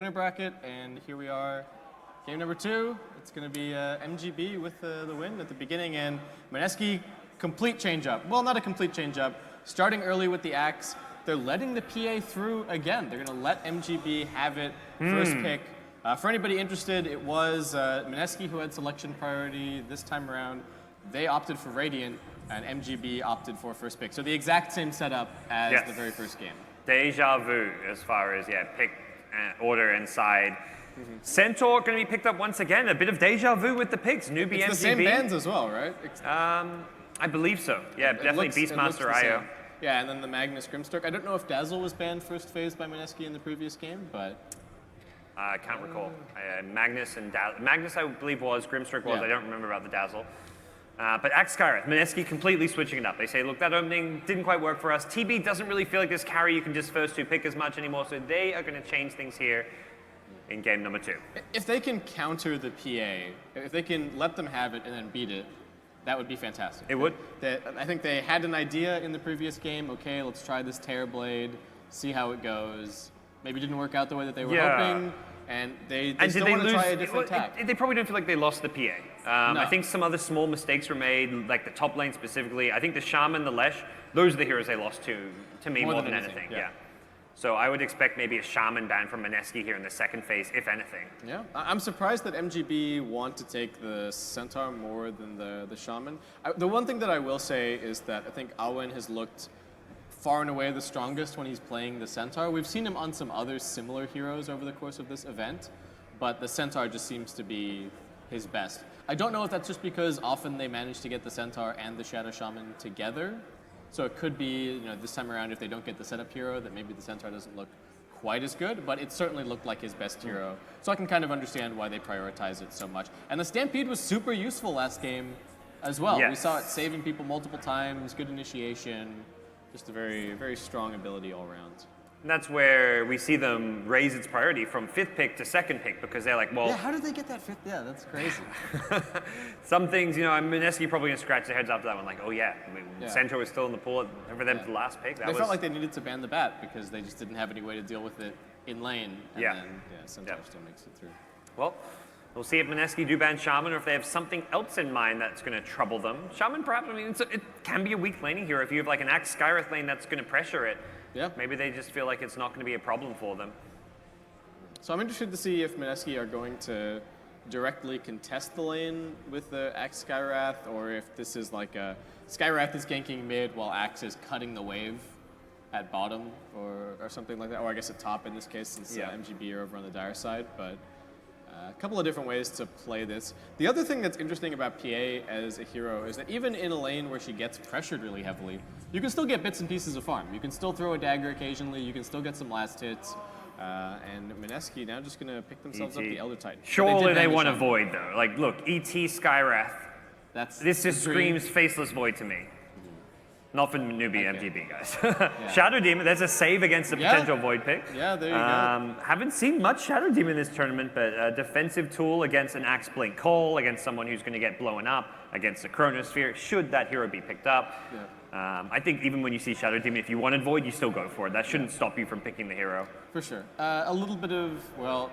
winner bracket, and here we are. Game number 2. It's going to be MGB with the win at the beginning, and Mineski, complete change-up. Well, not a complete change-up. Starting early with the axe, they're letting the PA through again. They're going to let MGB have it first pick. For anybody interested, it was Mineski who had selection priority this time around. They opted for Radiant, and MGB opted for first pick. So the exact same setup as the very first game. Deja vu as far as, pick order inside. Centaur going to be picked up once again. A bit of deja vu with the picks. Newbee.MBG. It's the same bands as well, right? I believe so. Yeah, definitely Beastmaster IO. Yeah, and then the Magnus Grimstork. I don't know if Dazzle was banned first phase by Mineski in the previous game, but... I can't recall. Magnus and Magnus, I believe, was. Grimstork was. I don't remember about the Dazzle. But Axe Skyreth, Mineski completely switching it up. They say, look, that opening didn't quite work for us. TB doesn't really feel like this carry you can just first two pick as much anymore, so they are going to change things here in game number 2. If they can counter the PA, if they can let them have it and then beat it, that would be fantastic. It would. I think they had an idea in the previous game. Okay, let's try this Terrorblade, see how it goes. Maybe it didn't work out the way that they were hoping, and they still want to try a different attack. They probably don't feel like they lost the PA. No. I think some other small mistakes were made, like the top lane specifically. I think the Shaman, the Lesh, those are the heroes they lost to me more than anything. Yeah. So I would expect maybe a Shaman ban from Mineski here in the second phase, if anything. Yeah, I'm surprised that MGB want to take the Centaur more than the Shaman. The one thing that I will say is that I think Awen has looked far and away the strongest when he's playing the Centaur. We've seen him on some other similar heroes over the course of this event, but the Centaur just seems to be his best. I don't know if that's just because often they manage to get the Centaur and the Shadow Shaman together. So it could be, this time around, if they don't get the setup hero, that maybe the Centaur doesn't look quite as good, but it certainly looked like his best hero. So I can kind of understand why they prioritize it so much. And the Stampede was super useful last game as well. Yes. We saw it saving people multiple times, good initiation, just a very, very strong ability all around. And that's where we see them raise its priority from 5th pick to 2nd pick, because they're like, well... Yeah, how did they get that 5th? Yeah, that's crazy. Some things, Mineski probably going to scratch their heads after that one, like, oh yeah, Centaur was still in the pool for them to the last pick. They felt like they needed to ban the bat because they just didn't have any way to deal with it in lane, and then Centaur still makes it through. Well, we'll see if Mineski do ban Shaman or if they have something else in mind that's going to trouble them. Shaman, perhaps, it can be a weak laning hero. If you have like an Axe Skyreth lane that's going to pressure it, maybe they just feel like it's not going to be a problem for them. So I'm interested to see if Mineski are going to directly contest the lane with the Axe Skywrath, or if this is like a Skywrath is ganking mid while Axe is cutting the wave at bottom, or something like that. Or I guess at top in this case, since MGB are over on the dire side. But a couple of different ways to play this. The other thing that's interesting about PA as a hero is that even in a lane where she gets pressured really heavily, you can still get bits and pieces of farm. You can still throw a dagger occasionally, you can still get some last hits. And Mineski now just going to pick themselves up the Elder Titan. Surely they want to Void, though. Like, look, ET Skywrath. This just screams Faceless Void to me. Not for Newbee.MBG, guys. Shadow Demon, there's a save against a potential Void pick. Yeah, there you go. Haven't seen much Shadow Demon this tournament, but a defensive tool against an Axe Blink Call, against someone who's going to get blown up, against a Chronosphere, should that hero be picked up. I think even when you see Shadow Demon, if you wanted Void, you still go for it. That shouldn't stop you from picking the hero. For sure. A little bit of,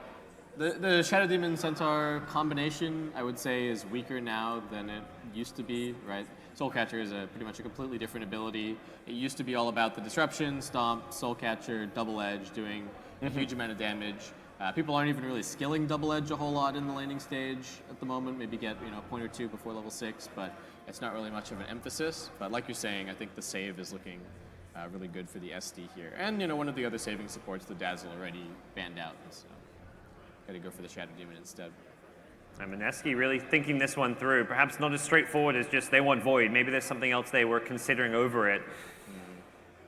the Shadow Demon Centaur combination, I would say, is weaker now than it used to be, right? Soulcatcher is pretty much a completely different ability. It used to be all about the disruption, stomp, Soulcatcher, double edge, doing a huge amount of damage. People aren't even really skilling double edge a whole lot in the laning stage at the moment. Maybe get a point or two before level 6, but it's not really much of an emphasis. But like you're saying, I think the save is looking really good for the SD here. And one of the other saving supports, the Dazzle, already banned out. So got to go for the Shadow Demon instead. And Mineski really thinking this one through. Perhaps not as straightforward as just they want Void. Maybe there's something else they were considering over it.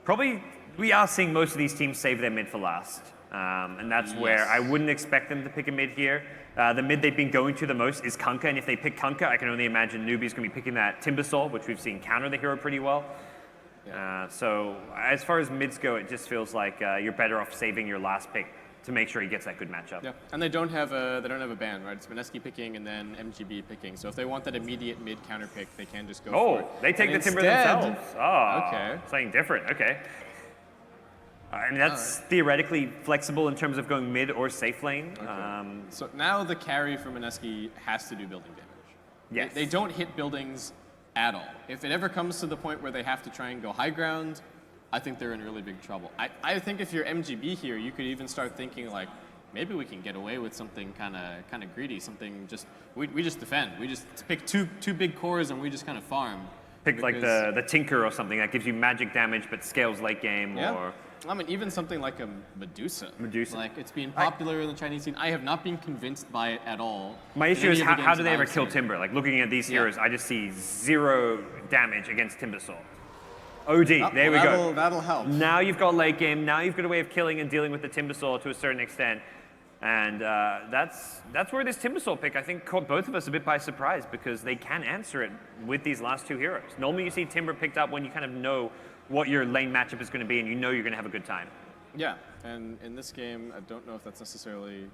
Probably, we are seeing most of these teams save their mid for last. And that's where I wouldn't expect them to pick a mid here. The mid they've been going to the most is Kunkka, and if they pick Kunkka, I can only imagine Newbee's going to be picking that Timbersaw, which we've seen counter the hero pretty well. So as far as mids go, it just feels like you're better off saving your last pick to make sure he gets that good matchup. Yeah, and they don't have a ban, right? It's Mineski picking and then MGB picking. So if they want that immediate mid counter pick, they can just go for it. They take the Timber themselves. Oh, okay. Something different, okay. I mean, that's theoretically flexible in terms of going mid or safe lane. So now the carry for Mineski has to do building damage. Yes. They don't hit buildings at all. If it ever comes to the point where they have to try and go high ground, I think they're in really big trouble. I think if you're MGB here, you could even start thinking like, maybe we can get away with something kind of greedy, something just, we just defend. We just pick two big cores and we just kind of farm. Pick like the Tinker or something that gives you magic damage but scales late game, or... I mean, even something like a Medusa. Medusa. Like, it's been popular in the Chinese scene. I have not been convinced by it at all. My issue is how do they ever kill Timber? Like, looking at these heroes, I just see 0 damage against Timbersaw. OD, there we go. That'll help. Now you've got late game. Now you've got a way of killing and dealing with the Timbersaw to a certain extent. And that's where this Timbersaw pick, I think, caught both of us a bit by surprise, because they can answer it with these last 2 heroes. Normally you see Timber picked up when you kind of know what your lane matchup is going to be and you know you're going to have a good time. Yeah, and in this game, I don't know if that's necessarily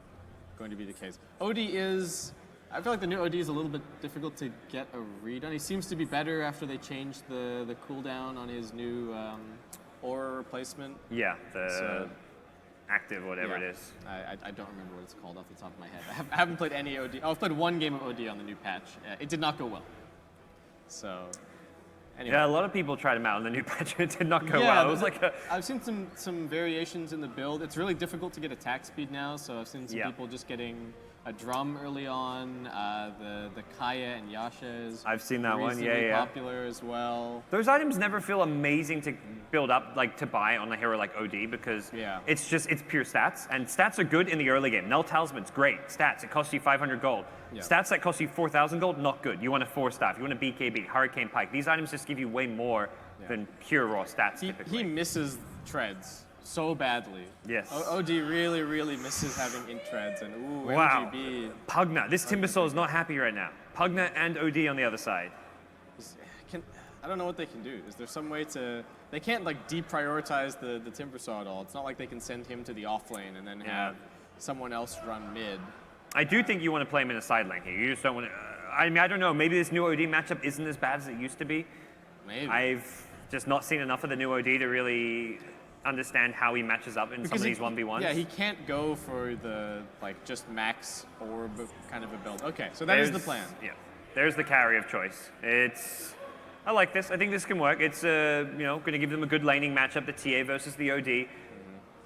going to be the case. OD is, I feel like the new OD is a little bit difficult to get a read on. He seems to be better after they changed the cooldown on his new aura replacement. Yeah, active, whatever it is. I don't remember what it's called off the top of my head. I haven't played any OD. Oh, I've played 1 game of OD on the new patch. It did not go well. So, anyway. Yeah, a lot of people tried him out on the new patch. It did not go well. It was like I've seen some variations in the build. It's really difficult to get attack speed now, so I've seen some people just getting a drum early on. The Kaya and Yasha is I've seen that one, popular as well. Those items never feel amazing to build up, like to buy on a hero like OD, because it's pure stats, and stats are good in the early game. Null Talisman's great stats. It costs you 500 gold. Stats that cost you 4,000 gold, not good. You want a 4-staff, you want a BKB, Hurricane Pike. These items just give you way more than pure raw stats typically. He misses treads so badly. Yes. OD really, really misses having int treads, and ooh, wow. MGB. Pugna. This Timbersaw is not happy right now. Pugna and OD on the other side. I don't know what they can do. Is there some way to... They can't like deprioritize the Timbersaw at all. It's not like they can send him to the off lane and then have someone else run mid. I do think you want to play him in a side lane here. You just don't want to... I mean, I don't know. Maybe this new OD matchup isn't as bad as it used to be. Maybe. I've just not seen enough of the new OD to really understand how he matches up in some of these 1v1s. Yeah, he can't go for the like just max orb kind of a build. Okay, so that is the plan. Yeah, there's the carry of choice. I like this. I think this can work. It's going to give them a good laning matchup, the TA versus the OD.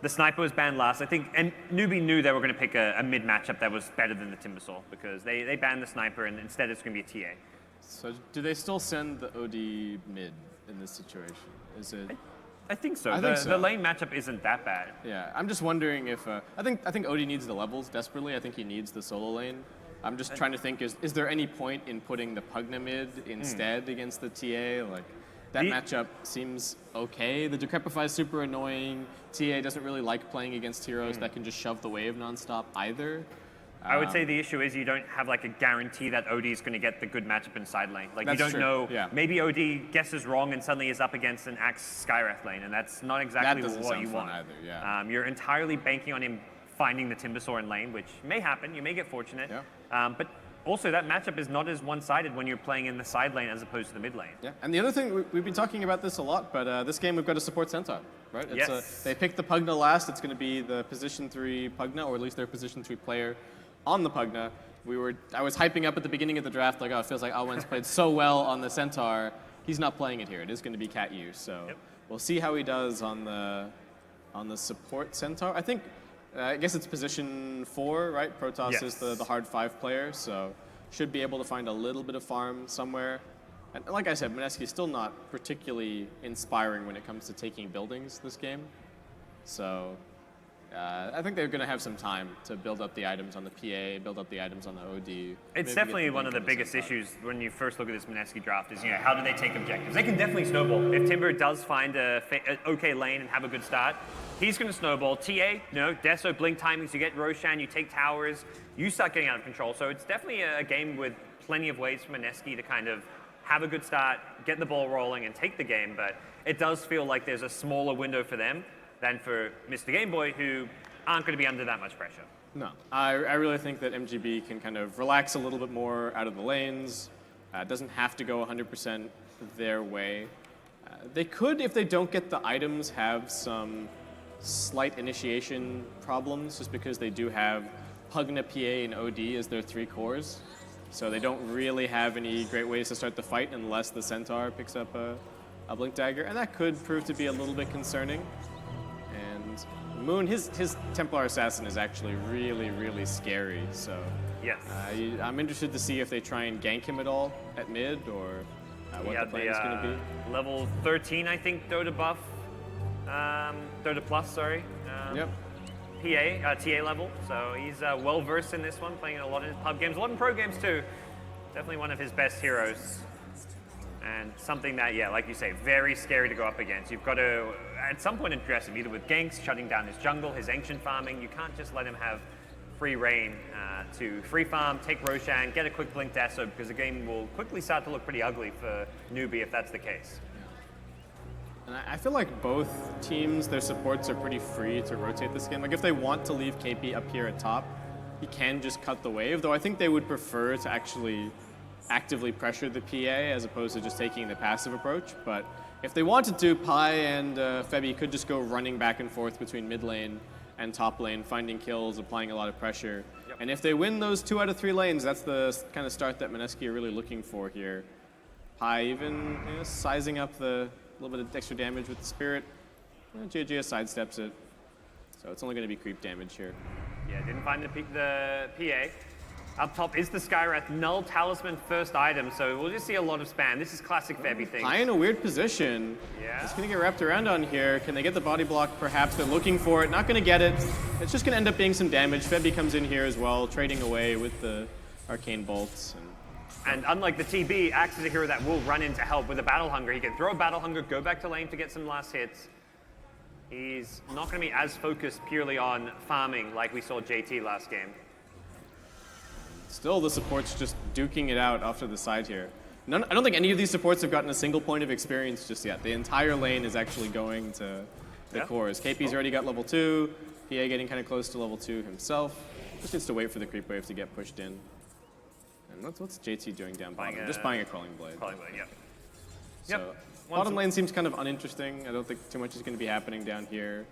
The sniper was banned last, I think, and Newbee knew they were going to pick a mid matchup that was better than the Timbersaw, because they banned the sniper and instead it's going to be a TA. So do they still send the OD mid in this situation? Is it? I think so. I think so. The lane matchup isn't that bad. Yeah, I'm just wondering if I think OD needs the levels desperately. I think he needs the solo lane. I'm just trying to think: is there any point in putting the Pugna mid instead against the TA? Like that matchup seems okay. The Decrepify is super annoying. TA doesn't really like playing against heroes that can just shove the wave nonstop either. I would say the issue is you don't have like a guarantee that OD is going to get the good matchup in side lane. Like you don't know. Yeah. Maybe OD guesses wrong and suddenly is up against an Axe Skywrath lane, and that's not exactly what you want. Either, yeah. You're entirely banking on him finding the Timbersaw in lane, which may happen. You may get fortunate. Yeah. But also that matchup is not as one-sided when you're playing in the side lane as opposed to the mid lane. Yeah. And the other thing, we've been talking about this a lot, but this game we've got a support Centaur, right? Yes. They picked the Pugna last. It's going to be the position 3 Pugna, or at least their position 3 player on the Pugna. I was hyping up at the beginning of the draft, like, oh, it feels like Awen's played so well on the Centaur. He's not playing it here. It is going to be Cat U, so we'll see how he does on the support Centaur. I guess it's position 4, right? Protoss is the hard 5 player, so should be able to find a little bit of farm somewhere. And like I said, Mineski is still not particularly inspiring when it comes to taking buildings this game. So I think they're going to have some time to build up the items on the PA, build up the items on the OD. It's definitely one of the biggest issues when you first look at this Mineski draft is, how do they take objectives? They can definitely snowball. If Timber does find an okay lane and have a good start, he's going to snowball. TA, Deso, blink timings, you get Roshan, you take towers, you start getting out of control. So it's definitely a game with plenty of ways for Mineski to kind of have a good start, get the ball rolling, and take the game. But it does feel like there's a smaller window for them than for Mr. Game Boy, who aren't going to be under that much pressure. No, I really think that MGB can kind of relax a little bit more out of the lanes. It doesn't have to go 100% their way. They could, if they don't get the items, have some slight initiation problems just because they do have Pugna, PA, and OD as their 3 cores. So they don't really have any great ways to start the fight unless the Centaur picks up a Blink Dagger, and that could prove to be a little bit concerning. And Moon, his Templar Assassin is actually really, really scary. So Yes. I'm interested to see if they try and gank him at all at mid, or what the plan is going to be. Level 13, I think, Dota buff. Dota Plus, sorry. Yep. TA level, so he's well versed in this one, playing a lot in pub games, a lot in pro games too. Definitely one of his best heroes. And something that, yeah, like you say, very scary to go up against. You've got to, at some point, address him, either with ganks, shutting down his jungle, his ancient farming. You can't just let him have free reign to free farm, take Roshan, get a quick blink Deso, because the game will quickly start to look pretty ugly for Newbee if that's the case. And I feel like both teams, their supports are pretty free to rotate this game. Like if they want to leave KP up here at top, he can just cut the wave, though I think they would prefer to actually actively pressure the PA as opposed to just taking the passive approach. But if they wanted to, Pi and Febby could just go running back and forth between mid lane and top lane, finding kills, applying a lot of pressure. Yep. And if they win those 2 out of 3 lanes, that's the kind of start that Mineski are really looking for here. Pi even sizing up the little bit of extra damage with the Spirit. GG sidesteps it. So it's only going to be creep damage here. Yeah, didn't find the PA. Up top is the Skywrath Null Talisman first item, so we'll just see a lot of spam. This is classic Febby thing. Pi in a weird position. Yeah. It's going to get wrapped around on here. Can they get the body block? Perhaps they're looking for it. Not going to get it. It's just going to end up being some damage. Febby comes in here as well, trading away with the Arcane Bolts. And unlike the TB, acts as a hero that will run in to help with a Battle Hunger. He can throw a Battle Hunger, go back to lane to get some last hits. He's not going to be as focused purely on farming like we saw JT last game. Still, the support's just duking it out off to the side here. I don't think any of these supports have gotten a single point of experience just yet. The entire lane is actually going to the cores. KP's already got level 2, PA getting kind of close to level 2 himself. Just needs to wait for the creep wave to get pushed in. And what's JT doing down bottom? Just buying a Crawling Blade. Crawling Blade, yep. So, bottom lane seems kind of uninteresting. I don't think too much is going to be happening down here.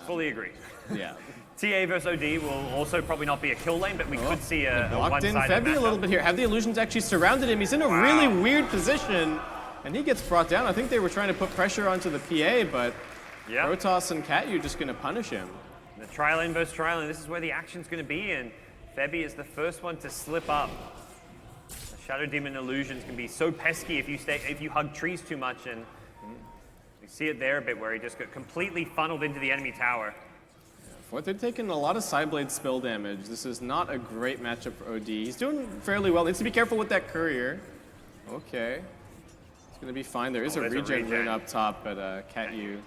Fully agree. Yeah. TA versus OD will also probably not be a kill lane, but we could see a blocked in one-sided Febby a little bit here. Have the illusions actually surrounded him? He's in a really weird position, and he gets brought down. I think they were trying to put pressure onto the PA, but Protoss and Katyu just going to punish him. The tri-lane versus tri-lane, this is where the action's going to be, and Febby is the first one to slip up. The Shadow Demon illusions can be so pesky if you hug trees too much, and you see it there a bit where he just got completely funneled into the enemy tower. Fourth, they're taking a lot of Sideblade spill damage. This is not a great matchup for OD. He's doing fairly well. Needs to be careful with that courier. Okay. It's going to be fine. There is a regen rune up top, but Katyu.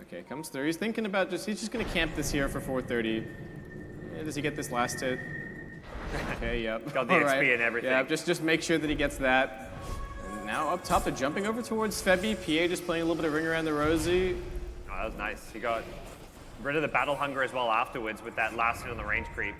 Okay, comes through. He's thinking about he's just going to camp this here for 430. Yeah, does he get this last hit? Okay, yep. Got the XP and everything. Yeah, just make sure that he gets that. And now up top, they're jumping over towards Febby. PA just playing a little bit of Ring Around the Rosie. Oh, that was nice. He got rid of the Battle Hunger as well afterwards with that last hit on the range creep.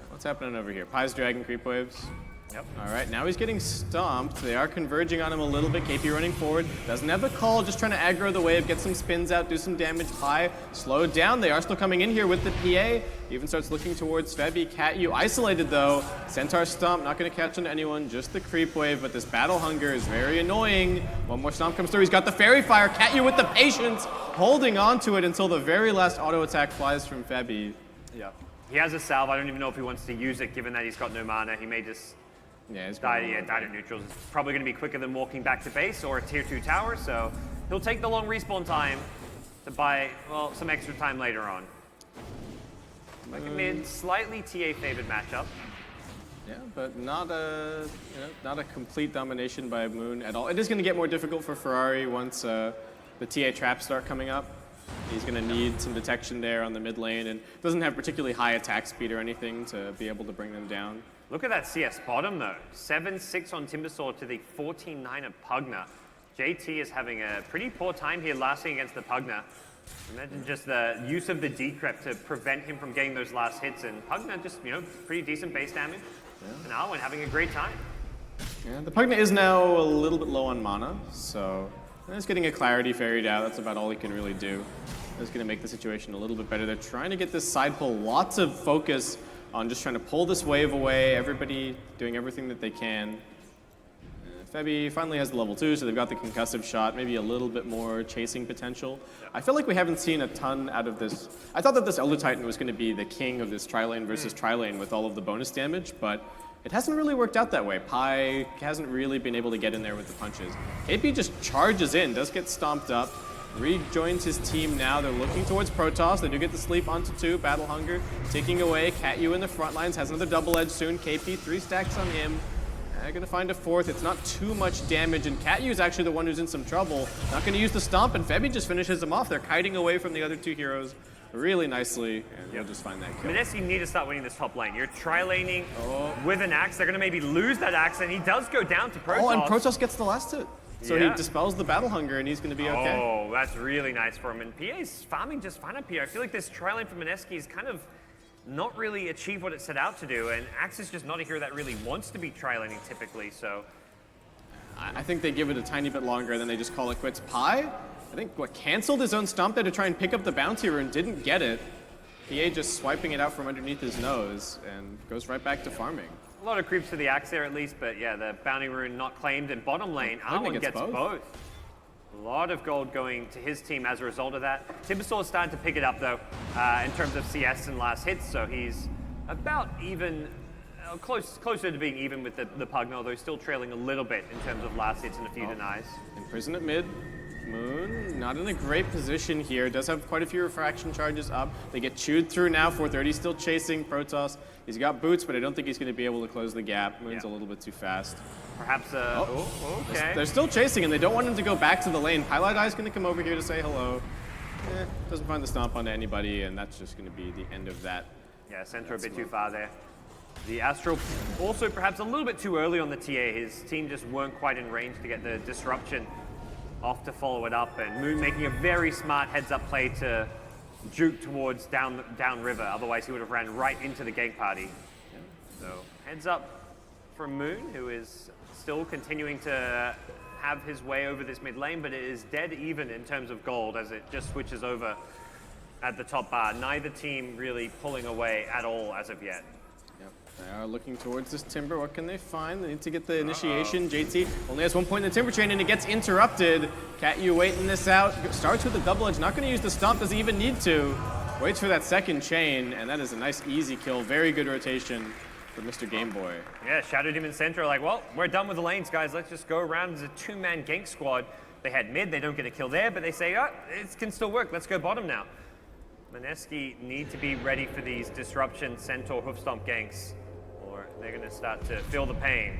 What's happening over here? Pi's dragging creep waves. Yep. All right, now he's getting stomped. They are converging on him a little bit. KP running forward. Doesn't have the call, just trying to aggro the wave, get some spins out, do some damage. Pi slowed down. They are still coming in here with the PA. Even starts looking towards Febby. Katyu isolated though. Centaur stomp, not going to catch on anyone, just the creep wave, but this Battle Hunger is very annoying. One more stomp comes through. He's got the Fairy Fire. Katyu with the patience, holding on to it until the very last auto attack flies from Febby. Yeah. He has a salve. I don't even know if he wants to use it, given that he's got no mana. He may just died at neutrals. It's probably going to be quicker than walking back to base or a tier 2 tower, so he'll take the long respawn time to buy, well, some extra time later on. Like a mid, slightly TA favored matchup. Yeah, but not a complete domination by Moon at all. It is going to get more difficult for Ferrari once the TA traps start coming up. He's going to need some detection there on the mid lane, and doesn't have particularly high attack speed or anything to be able to bring them down. Look at that CS bottom though. 7-6 on Timbersaw to the 14-9 of Pugna. JT is having a pretty poor time here lasting against the Pugna. Imagine just the use of the decrep to prevent him from getting those last hits, and Pugna just, pretty decent base damage. And Arwen having a great time. Yeah, the Pugna is now a little bit low on mana, so he's getting a Clarity ferried out. That's about all he can really do. That's going to make the situation a little bit better. They're trying to get this side pull. Lots of focus on just trying to pull this wave away. Everybody doing everything that they can. Febby finally has the level 2, so they've got the concussive shot, maybe a little bit more chasing potential. I feel like we haven't seen a ton out of this. I thought that this Elder Titan was going to be the king of this tri-lane versus tri-lane with all of the bonus damage, but it hasn't really worked out that way. Pi hasn't really been able to get in there with the punches. KP just charges in, does get stomped up, rejoins his team now. They're looking towards Protoss. They do get the sleep onto 2. Battle Hunger ticking away. CatU in the front lines has another double edge soon. KP 3 stacks on him. They're going to find a 4th. It's not too much damage, and CatU is actually the one who's in some trouble. Not going to use the stomp, and Febby just finishes him off. They're kiting away from the other 2 heroes really nicely, and they'll just find that kill. Mineski need to start winning this top lane. You're tri-laning with an axe. They're going to maybe lose that axe, and he does go down to Protoss. Oh, and Protoss gets the last hit. So he dispels the Battle Hunger, and he's going to be okay. Oh, that's really nice for him. And PA's farming just fine up here. I feel like this tri-lane for Mineski is kind of not really achieved what it set out to do, and Axe is just not a hero that really wants to be tri-laning typically, so. I think they give it a tiny bit longer, and then they just call it quits. Pi, I think, canceled his own stomp there to try and pick up the bounty and didn't get it. PA just swiping it out from underneath his nose, and goes right back to farming. A lot of creeps to the Axe there at least, but yeah, the bounty rune not claimed, and bottom lane, Arwen gets both. A lot of gold going to his team as a result of that. Timbersaw is starting to pick it up though, in terms of CS and last hits, so he's about even, closer to being even with the Pugna, although he's still trailing a little bit in terms of last hits and a few denies. Imprisoned at mid. Moon, not in a great position here. Does have quite a few refraction charges up. They get chewed through now. 430 still chasing Protoss. He's got boots, but I don't think he's going to be able to close the gap. Moon's a little bit too fast. Perhaps, okay. They're still chasing, and they don't want him to go back to the lane. Pieliedie is going to come over here to say hello. Doesn't find the stomp onto anybody, and that's just going to be the end of that. Yeah, Centro a bit too far there. The Astral also perhaps a little bit too early on the TA. His team just weren't quite in range to get the disruption off to follow it up, and Moon making a very smart heads-up play to juke towards down river. Otherwise, he would have ran right into the gank party. So heads up from Moon, who is still continuing to have his way over this mid lane, but it is dead even in terms of gold as it just switches over at the top bar. Neither team really pulling away at all as of yet. They are looking towards this Timber. What can they find? They need to get the initiation. JT only has 1 point in the Timber chain, and it gets interrupted. CatU waiting this out. Starts with the double edge. Not going to use the stomp. Doesn't even need to. Waits for that second chain, and that is a nice, easy kill. Very good rotation for Mr. Gameboy. Yeah, shadowed him in center. Like, well, we're done with the lanes, guys. Let's just go around as a 2-man gank squad. They had mid. They don't get a kill there, but they say, oh, it can still work. Let's go bottom now. Mineski need to be ready for these disruption Centaur hoofstomp ganks, or they're going to start to feel the pain.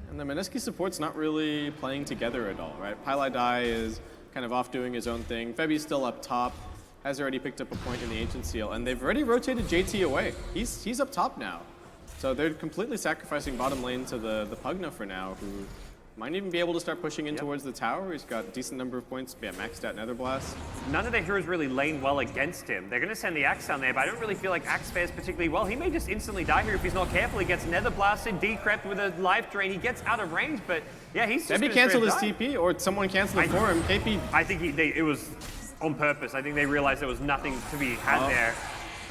And the Mineski support's not really playing together at all, right? Pieliedie is kind of off doing his own thing. Febby's still up top, has already picked up a point in the Ancient Seal, and they've already rotated JT away. He's up top now. So they're completely sacrificing bottom lane to the Pugna for now, who might even be able to start pushing in towards the tower. He's got a decent number of points, maxed out Nether Blast. None of their heroes really lane well against him. They're going to send the Axe down there, but I don't really feel like Axe fares particularly well. He may just instantly die here if he's not careful. He gets Nether Blasted, decrept with a life drain. He gets out of range, but yeah, he's just Maybe canceled his TP, or someone canceled it for him. KP. I think it was on purpose. I think they realized there was nothing to be had there.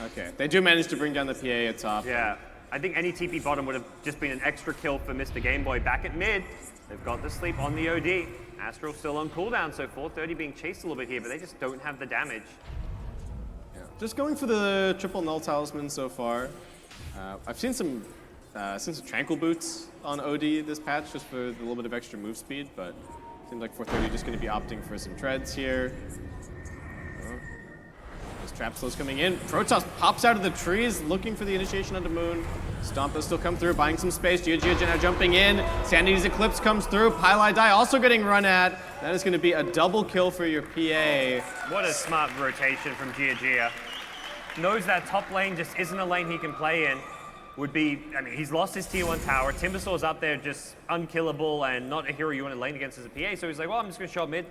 Okay, they do manage to bring down the PA at top. Yeah, I think any TP bottom would have just been an extra kill for Mr. Gameboy. Back at mid, they've got the sleep on the OD. Astral still on cooldown, so 430 being chased a little bit here, but they just don't have the damage. Yeah. Just going for the triple null talisman so far. I've seen some tranquil boots on OD this patch just for a little bit of extra move speed, but seems like 430 just going to be opting for some treads here. Trap slow's coming in. Protoss pops out of the trees, looking for the initiation onto Moon. Stomp will still come through, buying some space. Gia now jumping in. Sanity's Eclipse comes through. Pieliedie also getting run at. That is going to be a double kill for your PA. What a smart rotation from Gia. Knows that top lane just isn't a lane he can play in. He's lost his tier 1 tower. Timbersaw's up there just unkillable and not a hero you want to lane against as a PA. So he's like, well, I'm just going to show up mid.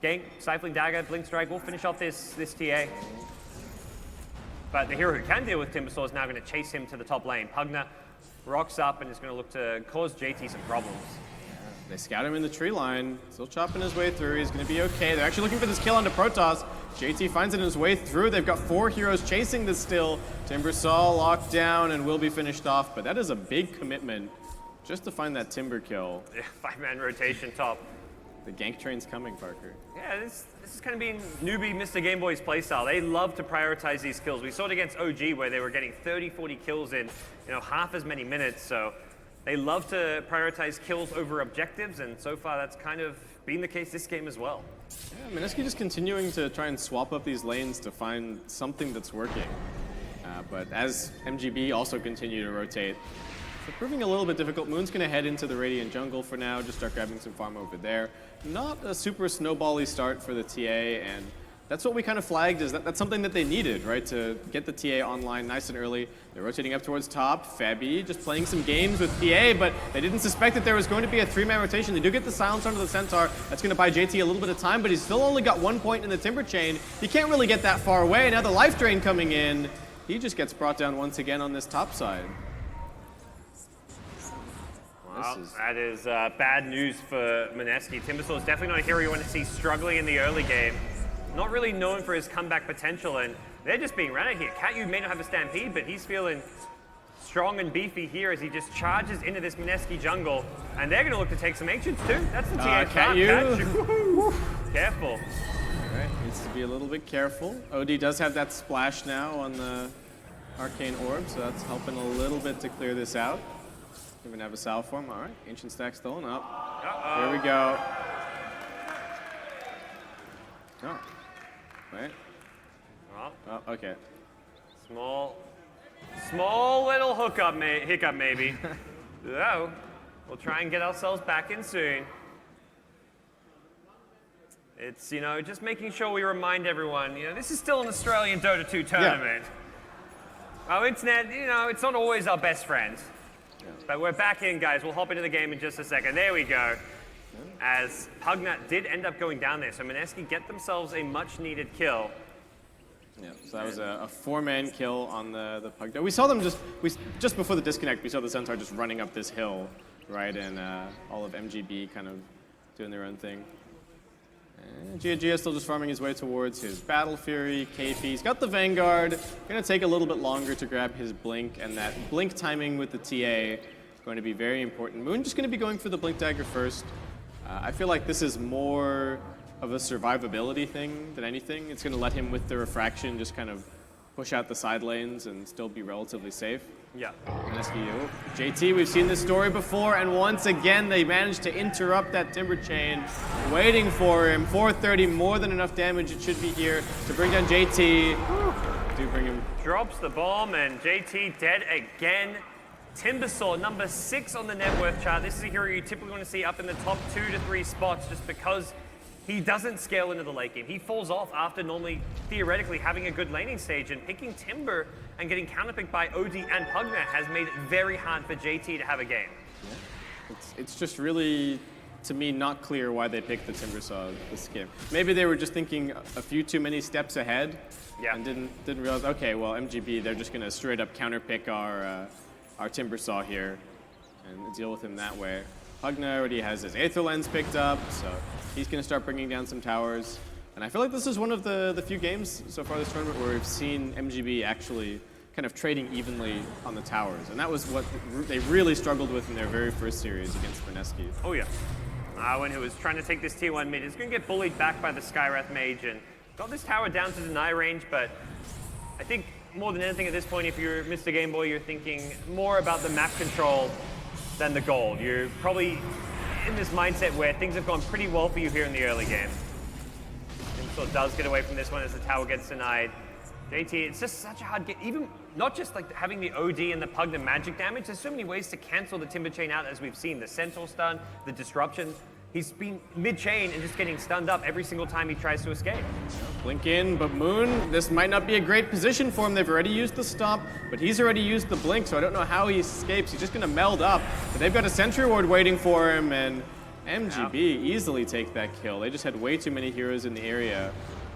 Gank, Stifling Dagger, Blink Strike, we'll finish off this TA. But the hero who can deal with Timbersaw is now going to chase him to the top lane. Pugna rocks up and is going to look to cause JT some problems. They scout him in the tree line, still chopping his way through. He's going to be okay. They're actually looking for this kill onto Protoss. JT finds it in his way through. They've got 4 heroes chasing this still. Timbersaw locked down and will be finished off, but that is a big commitment just to find that Timber kill. Yeah, 5-man rotation top. The gank train's coming, Parker. Yeah, this is kind of being newbie Mr. Game Boy's playstyle. They love to prioritize these kills. We saw it against OG where they were getting 30, 40 kills in, half as many minutes. So they love to prioritize kills over objectives, and so far that's kind of been the case this game as well. Yeah, Mineski just continuing to try and swap up these lanes to find something that's working. But as MGB also continue to rotate, it's proving a little bit difficult. Moon's going to head into the Radiant jungle for now, just start grabbing some farm over there. Not a super snowbally start for the TA, and that's what we kind of flagged, is that's something that they needed, right, to get the TA online nice and early. They're rotating up towards top. Fabby just playing some games with PA, but they didn't suspect that there was going to be a 3-man rotation. They do get the silence onto the Centaur. That's going to buy JT a little bit of time, but he's still only got 1 point in the Timber chain. He can't really get that far away. Now the life drain coming in. He just gets brought down once again on this top side. Well, that is bad news for Mineski. Timbersaw is definitely not a hero you want to see struggling in the early game. Not really known for his comeback potential, and they're just being ran out here. Catyu may not have a stampede, but he's feeling strong and beefy here as he just charges into this Mineski jungle, and they're going to look to take some Ancients too. That's the TA Catyu. Careful. All right, needs to be a little bit careful. OD does have that splash now on the Arcane Orb, so that's helping a little bit to clear this out. Even have a Sal form. All right, Ancient Stack stolen up. Here we go. Oh. Wait. Oh, okay. Small little hiccup maybe. So, we'll try and get ourselves back in soon. It's, just making sure we remind everyone, this is still an Australian Dota 2 tournament. Yeah. Our internet, it's not always our best friend. Yeah. But we're back in, guys. We'll hop into the game in just a second. There we go. As Pugna did end up going down there, so Mineski get themselves a much-needed kill. Yeah, so that was a 4-man kill on the Pugna. We saw them just before the disconnect, we saw the Centaur just running up this hill, right, and all of MGB kind of doing their own thing. And Gia still just farming his way towards his Battle Fury, KP. He's got the Vanguard. Gonna take a little bit longer to grab his Blink, and that Blink timing with the TA is going to be very important. Moon just gonna be going for the Blink Dagger first. I feel like this is more of a survivability thing than anything. It's gonna let him, with the Refraction, just kind of push out the side lanes and still be relatively safe. Yeah. SBU. JT, we've seen this story before, and once again they managed to interrupt that Timber chain. Waiting for him. 430, more than enough damage it should be here to bring down JT. Do bring him. Drops the bomb, and JT dead again. Timbersaw, number 6 on the net worth chart. This is a hero you typically want to see up in the top 2 to 3 spots just because he doesn't scale into the late game. He falls off after normally, theoretically, having a good laning stage, and picking Timber and getting counterpicked by OD and Pugna has made it very hard for JT to have a game. Yeah. It's just really, to me, not clear why they picked the Timbersaw this game. Maybe they were just thinking a few too many steps ahead, and didn't realize, okay, well, MGB, they're just gonna straight up counterpick our Timbersaw here and deal with him that way. Pugna already has his Aether Lens picked up, so he's going to start bringing down some towers. And I feel like this is one of the few games so far this tournament where we've seen MGB actually kind of trading evenly on the towers. And that was what they really struggled with in their very first series against Mineski. Oh yeah. Arwen, who was trying to take this tier 1 mid, is going to get bullied back by the Skywrath Mage and got this tower down to deny range, but I think more than anything at this point, if you're Mr. Game Boy, you're thinking more about the map control than the gold. You're probably in this mindset where things have gone pretty well for you here in the early game. Timbersaw does get away from this one as the tower gets denied. JT, it's just such a hard game. Even not just like having the OD and the Pugna magic damage, there's so many ways to cancel the Timber chain out, as we've seen. The Centaur stun, the disruption. He's been mid-chain and just getting stunned up every single time he tries to escape. Blink in, but Moon, this might not be a great position for him. They've already used the stomp, but he's already used the blink, so I don't know how he escapes. He's just gonna meld up, but they've got a Sentry Ward waiting for him, and MGB easily take that kill. They just had way too many heroes in the area.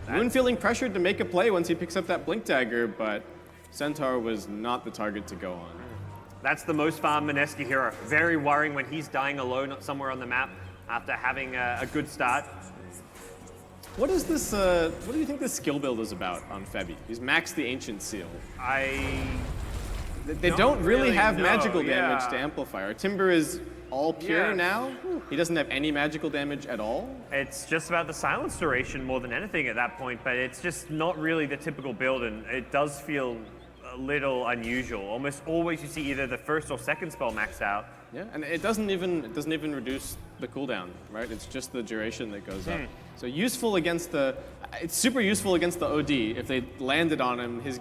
Moon feeling pressured to make a play once he picks up that Blink Dagger, but Centaur was not the target to go on. That's the most farmed Mineski hero. Very worrying when he's dying alone somewhere on the map after having a good start. What is this? What do you think this skill build is about on Febby? He's maxed the Ancient Seal. They don't really have magical damage to amplify. Our Timber is all pure now. He doesn't have any magical damage at all. It's just about the silence duration more than anything at that point, but it's just not really the typical build, and it does feel a little unusual. Almost always you see either the first or second spell maxed out. Yeah, and it doesn't even reduce the cooldown, right? It's just the duration that goes up. So useful against it's super useful against the OD. If they landed on him, his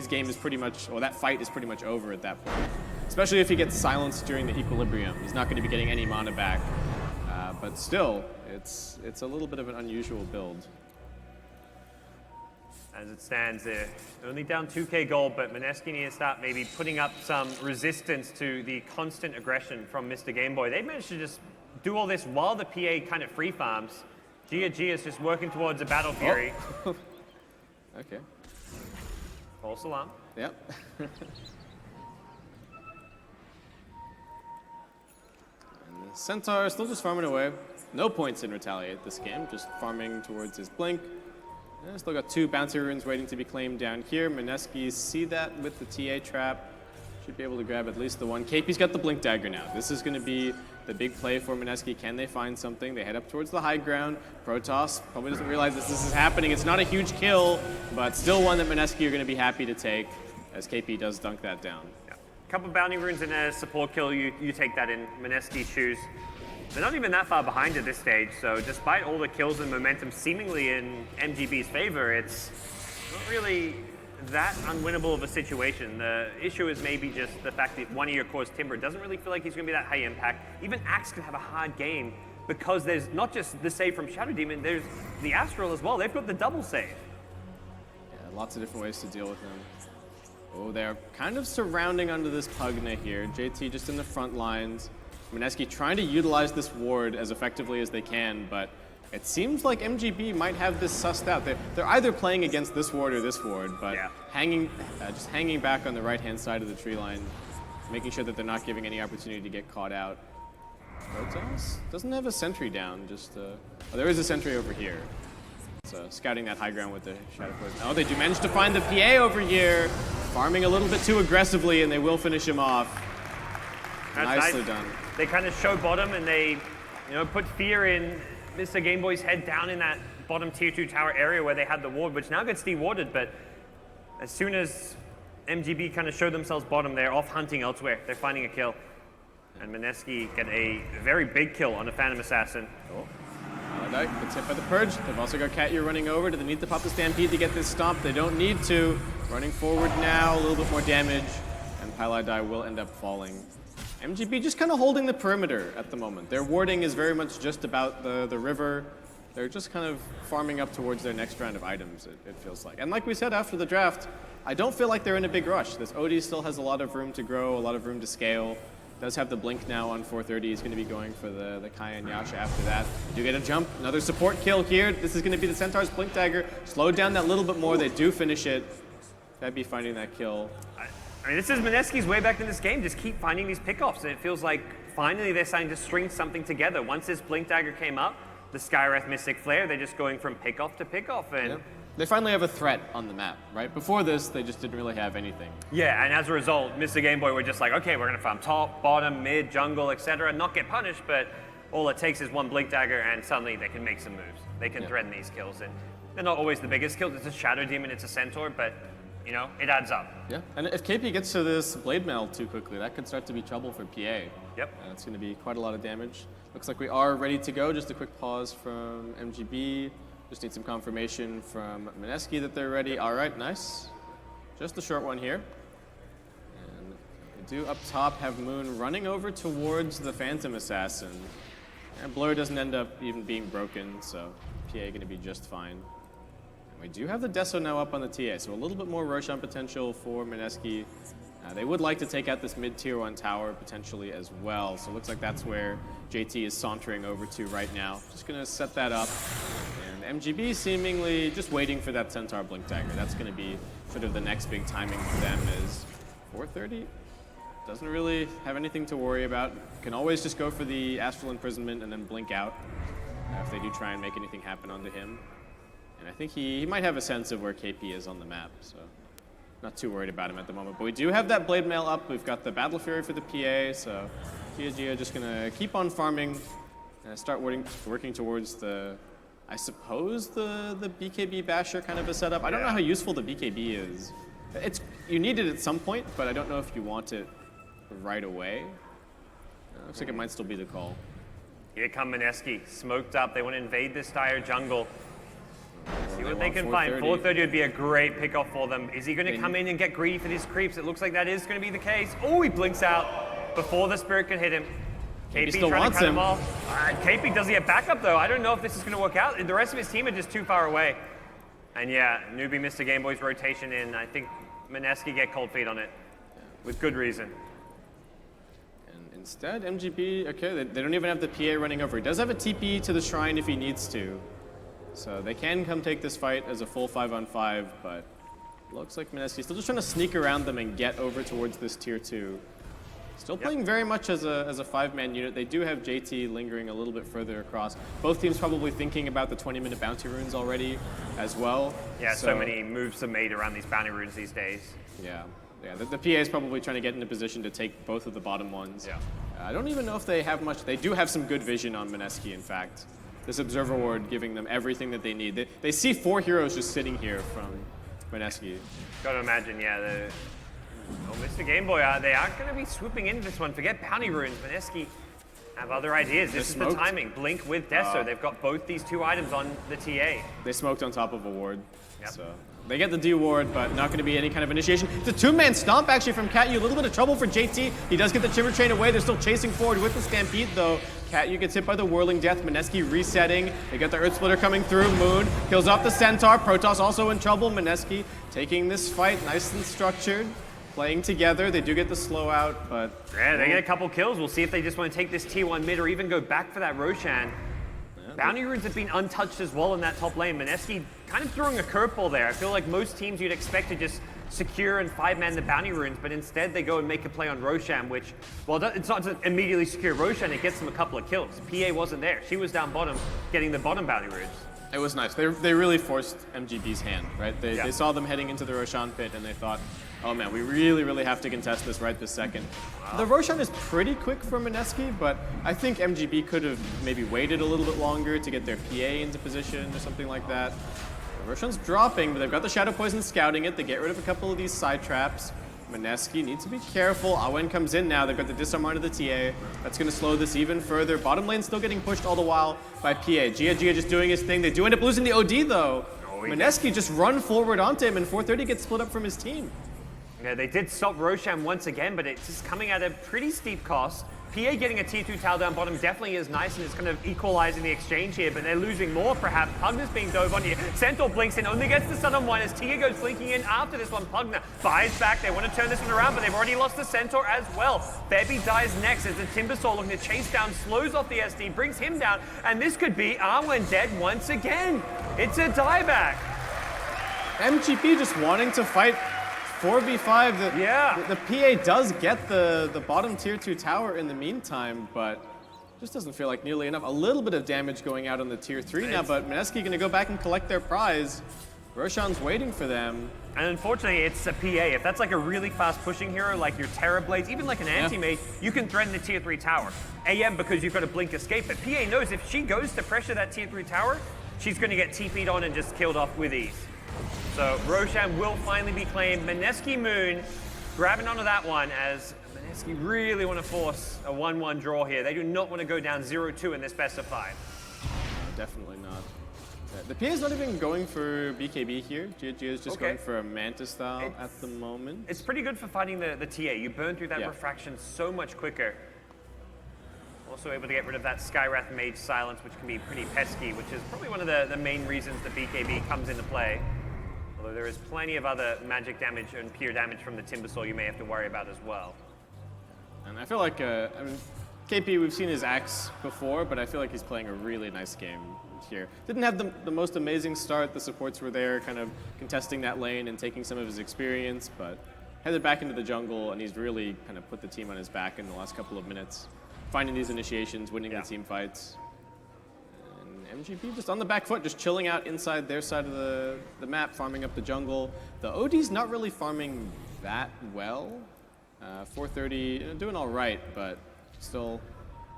game is pretty much, or that fight is pretty much over at that point. Especially if he gets silenced during the equilibrium. He's not going to be getting any mana back. But still, it's a little bit of an unusual build. As it stands, they're only down 2k gold, but Mineski needs to start maybe putting up some resistance to the constant aggression from Mr. Gameboy. They managed to just do all this while the PA kind of free farms. GoDz is just working towards a Battle Fury. Oh. Okay. False alarm. Yep. And the Centaur still just farming away. No points in Retaliate this game, just farming towards his Blink. Still got 2 bouncy runes waiting to be claimed down here. Mineski see that with the TA trap. Should be able to grab at least the one. KP's got the Blink Dagger now. This is going to be the big play for Mineski. Can they find something? They head up towards the high ground. Protoss probably doesn't realize this is happening. It's not a huge kill, but still one that Mineski are going to be happy to take as KP does dunk that down. Yeah. A couple bounty runes and a support kill, you take that in Mineski's shoes. They're not even that far behind at this stage, so despite all the kills and momentum seemingly in MGB's favor, it's not really that unwinnable of a situation. The issue is maybe just the fact that one of your cores, Timber, doesn't really feel like he's going to be that high impact. Even Axe can have a hard game because there's not just the save from Shadow Demon, there's the Astral as well. They've got the double save. Yeah, lots of different ways to deal with him. Oh, they're kind of surrounding under this Pugna here. JT just in the front lines. Mineski trying to utilize this ward as effectively as they can, but it seems like MGB might have this sussed out. They're either playing against this ward or this ward, but just hanging back on the right-hand side of the tree line, making sure that they're not giving any opportunity to get caught out. Protoss doesn't have a sentry down, just there is a sentry over here. So scouting that high ground with the Shadow Force. Oh, they do manage to find the PA over here, farming a little bit too aggressively, and they will finish him off. Nicely done. They kind of show bottom and they, put fear in Mr. Gameboy's head down in that bottom tier 2 tower area where they had the ward, which now gets dewarded, but as soon as MGB kind of show themselves bottom, they're off hunting elsewhere. They're finding a kill. And Mineski get a very big kill on a Phantom Assassin. Oh. Paladai gets hit by the Purge. They've also got Cat running over. Do they need to pop the Stampede to get this stomp? They don't need to. Running forward now, a little bit more damage, and Paladai will end up falling. MGB just kind of holding the perimeter at the moment. Their warding is very much just about the river. They're just kind of farming up towards their next round of items, it feels like. And like we said after the draft, I don't feel like they're in a big rush. This OD still has a lot of room to grow, a lot of room to scale. Does have the Blink now on 430. He's going to be going for the Kaya and Yasha after that. Do get a jump. Another support kill here. This is going to be the Centaur's Blink Dagger. Slow down that little bit more. They do finish it. That'd be finding that kill. I mean, this is Mineski's way back in this game. Just keep finding these pickoffs, and it feels like finally they're starting to string something together. Once this Blink Dagger came up, the Skywrath Mystic Flare, they're just going from pickoff to pickoff, and yep. They finally have a threat on the map, right? Before this, they just didn't really have anything. Yeah, and as a result, Mr. Gameboy were just like, okay, we're gonna farm top, bottom, mid, jungle, etc., not get punished, but all it takes is one Blink Dagger, and suddenly they can make some moves. They can threaten these kills, and they're not always the biggest kills. It's a Shadow Demon, it's a Centaur, but it adds up. Yeah, and if KP gets to this Blade Mail too quickly, that could start to be trouble for PA. Yep. And it's going to be quite a lot of damage. Looks like we are ready to go. Just a quick pause from MGB. Just need some confirmation from Mineski that they're ready. All right, nice. Just a short one here. And we do up top have Moon running over towards the Phantom Assassin. And Blur doesn't end up even being broken, so PA going to be just fine. We do have the Deso now up on the TA, so a little bit more Roshan potential for Mineski. They would like to take out this mid-tier 1 tower potentially as well, so it looks like that's where JT is sauntering over to right now. Just going to set that up, and MGB seemingly just waiting for that Centaur Blink Dagger. That's going to be sort of the next big timing for them is 430. Doesn't really have anything to worry about. Can always just go for the Astral Imprisonment and then blink out. if they do try and make anything happen onto him. And I think he might have a sense of where KP is on the map, so not too worried about him at the moment. But we do have that Blade Mail up. We've got the Battle Fury for the PA, so GoDz just gonna keep on farming and start working towards the, I suppose, the BKB Basher kind of a setup. I don't know how useful the BKB is. You need it at some point, but I don't know if you want it right away. Looks like it might still be the call. Here come Mineski, smoked up. They want to invade this dire jungle. See what they can find. 430 would be a great pickoff for them. Is he going to come in and get greedy for these creeps? It looks like that is going to be the case. Oh, he blinks out before the Spirit can hit him. KP still trying wants to cut him. him off. KP does he have backup though? I don't know if this is going to work out. The rest of his team are just too far away. And yeah, Newbee missed a Game Boy's rotation in. I think Mineski get cold feet on it with good reason. And instead, MGB, okay, they don't even have the PA running over. He does have a TP to the shrine if he needs to. So they can come take this fight as a full 5-on-5, but looks like Mineski still just trying to sneak around them and get over towards this tier 2. Still playing very much as a 5-man unit. They do have JT lingering a little bit further across. Both teams probably thinking about the 20-minute bounty runes already as well. Yeah, so many moves are made around these bounty runes these days. Yeah, the PA is probably trying to get into position to take both of the bottom ones. Yeah. I don't even know if they have much. They do have some good vision on Mineski, in fact. This Observer Ward giving them everything that they need. They see 4 heroes just sitting here from Mineski. Gotta imagine, yeah. Mr. Game Boy, they aren't going to be swooping into this one. Forget bounty runes. Mineski have other ideas. This is the timing. Blink with Deso. They've got both these 2 items on the TA. They smoked on top of a ward. So they get the D ward, but not going to be any kind of initiation. It's a 2-man stomp actually from Catyu. A little bit of trouble for JT. He does get the Timber Chain away. They're still chasing forward with the Stampede though. Catyu gets hit by the Whirling Death. Mineski resetting. They got the Earth Splitter coming through. Moon kills off the Centaur. Protoss also in trouble. Mineski taking this fight nice and structured. Playing together, they do get the slow out, but... Yeah, they get a couple kills. We'll see if they just want to take this T1 mid or even go back for that Roshan. Bounty runes have been untouched as well in that top lane. Mineski kind of throwing a curveball there. I feel like most teams you'd expect to just secure and 5-man the bounty runes, but instead they go and make a play on Roshan, which, well, it's not to immediately secure Roshan, it gets them a couple of kills. PA wasn't there. She was down bottom, getting the bottom bounty runes. It was nice. They really forced MGB's hand, right? They saw them heading into the Roshan pit and they thought, oh man, we really have to contest this right this second. Wow. The Roshan is pretty quick for Mineski, but I think MGB could have maybe waited a little bit longer to get their PA into position or something like that. The Roshan's dropping, but they've got the Shadow Poison scouting it. They get rid of a couple of these side traps. Mineski needs to be careful. Awen comes in now. They've got the Disarm onto the TA. That's going to slow this even further. Bottom lane still getting pushed all the while by PA. Gia just doing his thing. They do end up losing the OD though. Mineski just run forward onto him and 430 gets split up from his team. Yeah, they did stop Roshan once again, but it's just coming at a pretty steep cost. PA getting a T2 tower down bottom definitely is nice, and it's kind of equalizing the exchange here, but they're losing more perhaps. Pugner's being dove on here. Centaur blinks in, only gets the stun on one as Tia goes flanking in after this one. Pugner buys back. They want to turn this one around, but they've already lost the Centaur as well. Fairby dies next as the Timbersaw looking to chase down, slows off the SD, brings him down, and this could be Arwen dead once again. It's a dieback. MGP just wanting to fight 4v5, the PA does get the bottom tier 2 tower in the meantime, but just doesn't feel like nearly enough. A little bit of damage going out on the tier 3 now, but Mineski gonna go back and collect their prize. Roshan's waiting for them. And unfortunately, it's a PA. If that's like a really fast pushing hero, like your Terra Blades, even like an anti-mage, you can threaten the tier 3 tower. AM because you've got a blink escape, but PA knows if she goes to pressure that tier 3 tower, she's gonna get TP'd on and just killed off with ease. So Roshan will finally be claimed. Mineski Moon grabbing onto that one as Mineski really want to force a 1-1 draw here. They do not want to go down 0-2 in this best of 5. Definitely not. The PA is not even going for BKB here. GoDz is just going for a Manta style at the moment. It's pretty good for fighting the TA. You burn through that refraction so much quicker. Also able to get rid of that Skywrath Mage Silence, which can be pretty pesky, which is probably one of the main reasons the BKB comes into play. Although there is plenty of other magic damage and pure damage from the Timbersaw you may have to worry about as well. And I feel like, I mean, KP, we've seen his axe before, but I feel like he's playing a really nice game here. Didn't have the most amazing start. The supports were there, kind of contesting that lane and taking some of his experience, but headed back into the jungle, and he's really kind of put the team on his back in the last couple of minutes. Finding these initiations, winning the team fights. And And MGB just on the back foot, just chilling out inside their side of the map, farming up the jungle. The OD's not really farming that well. 430, doing all right, but still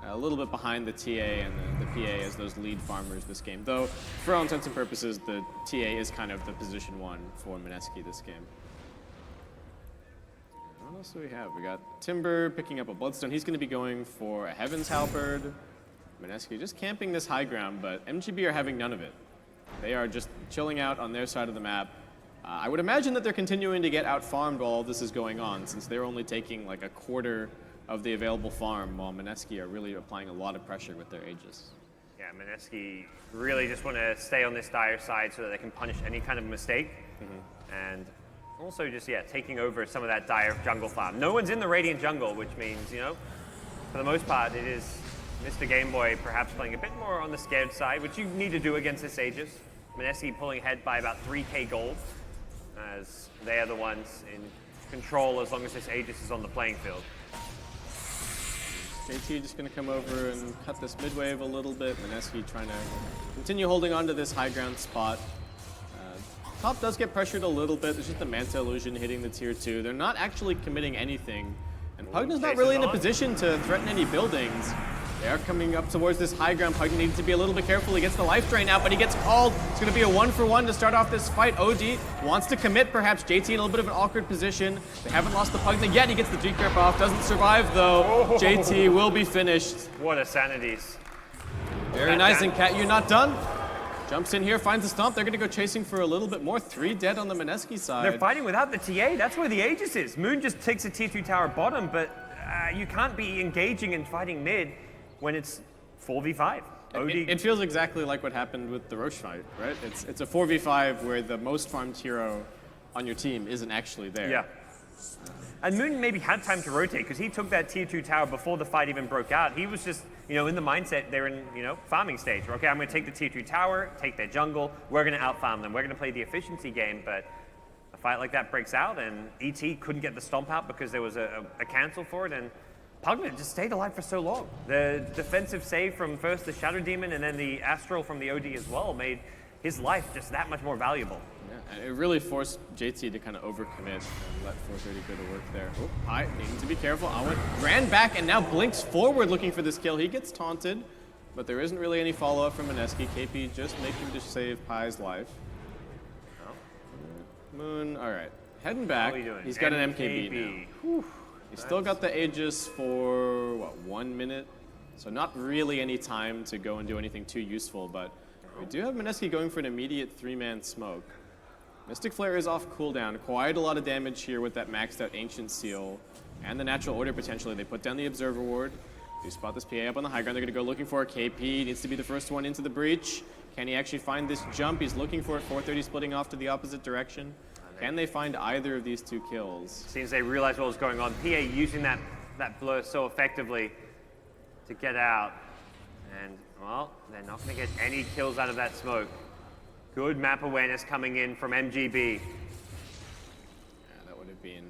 a little bit behind the TA and the PA as those lead farmers this game. Though, for all intents and purposes, the TA is kind of the position 1 for Mineski this game. What else do we have? We got Timber picking up a Bloodstone. He's going to be going for a Heaven's Halberd. Mineski just camping this high ground, but MGB are having none of it. They are just chilling out on their side of the map. I would imagine that they're continuing to get out-farmed while all this is going on, since they're only taking like a quarter of the available farm, while Mineski are really applying a lot of pressure with their Aegis. Yeah, Mineski really just want to stay on this dire side so that they can punish any kind of mistake. And also just, yeah, taking over some of that dire jungle farm. No one's in the Radiant jungle, which means, you know, for the most part, it is Mr. Game Boy perhaps playing a bit more on the scared side, which you need to do against this Aegis. Mineski pulling ahead by about 3k gold, as they are the ones in control as long as this Aegis is on the playing field. JT just going to come over and cut this mid wave a little bit. Mineski trying to continue holding on to this high ground spot. Top does get pressured a little bit. There's just the Manta Illusion hitting the tier 2. They're not actually committing anything. And Pugna's not really in a position to threaten any buildings. They are coming up towards this high ground. Pugna needs to be a little bit careful. He gets the life drain out, but he gets called. It's going to be a 1-for-1 to start off this fight. OD wants to commit, perhaps. JT in a little bit of an awkward position. They haven't lost the Pugna yet. He gets the G-Grip off. Doesn't survive, though. JT will be finished. What a sanities. Very nice, and Cat, you're not done. Jumps in here, finds the stomp. They're going to go chasing for a little bit more. 3 dead on the Mineski side. They're fighting without the TA. That's where the Aegis is. Moon just takes a tier 2 tower bottom, but you can't be engaging and fighting mid when it's 4v5. It feels exactly like what happened with the Roche fight, right? It's a 4v5 where the most farmed hero on your team isn't actually there. Yeah. And Moon maybe had time to rotate because he took that tier 2 tower before the fight even broke out. He was just, you know, in the mindset they're in, you know, farming stage. Okay, I'm going to take the tier 2 tower, take their jungle. We're going to out-farm them. We're going to play the efficiency game, but a fight like that breaks out and ET couldn't get the stomp out because there was a cancel for it, and Pugna just stayed alive for so long. The defensive save from first the Shadow Demon and then the Astral from the OD as well made his life just that much more valuable. Yeah, and it really forced JT to kind of overcommit and let 430 go to work there. Oh, Pi needing to be careful. Owen ran back and now blinks forward looking for this kill. He gets taunted, but there isn't really any follow-up from Mineski. KP just making to save Pi's life. Moon, all right. Heading back. He's got an MKB now. Whew. He's still got the Aegis for, what, 1 minute? So not really any time to go and do anything too useful, but we do have Mineski going for an immediate 3-man smoke. Mystic Flare is off cooldown. Quite a lot of damage here with that maxed out Ancient Seal. And the Natural Order potentially. They put down the Observer Ward. They spot this PA up on the high ground. They're going to go looking for a KP. Needs to be the first one into the breach. Can he actually find this jump? He's looking for it. 430 splitting off to the opposite direction. Can they find either of these 2 kills? Seems they realize what was going on. PA using that blur so effectively to get out. And, well, they're not going to get any kills out of that smoke. Good map awareness coming in from MGB. Yeah, that would have been...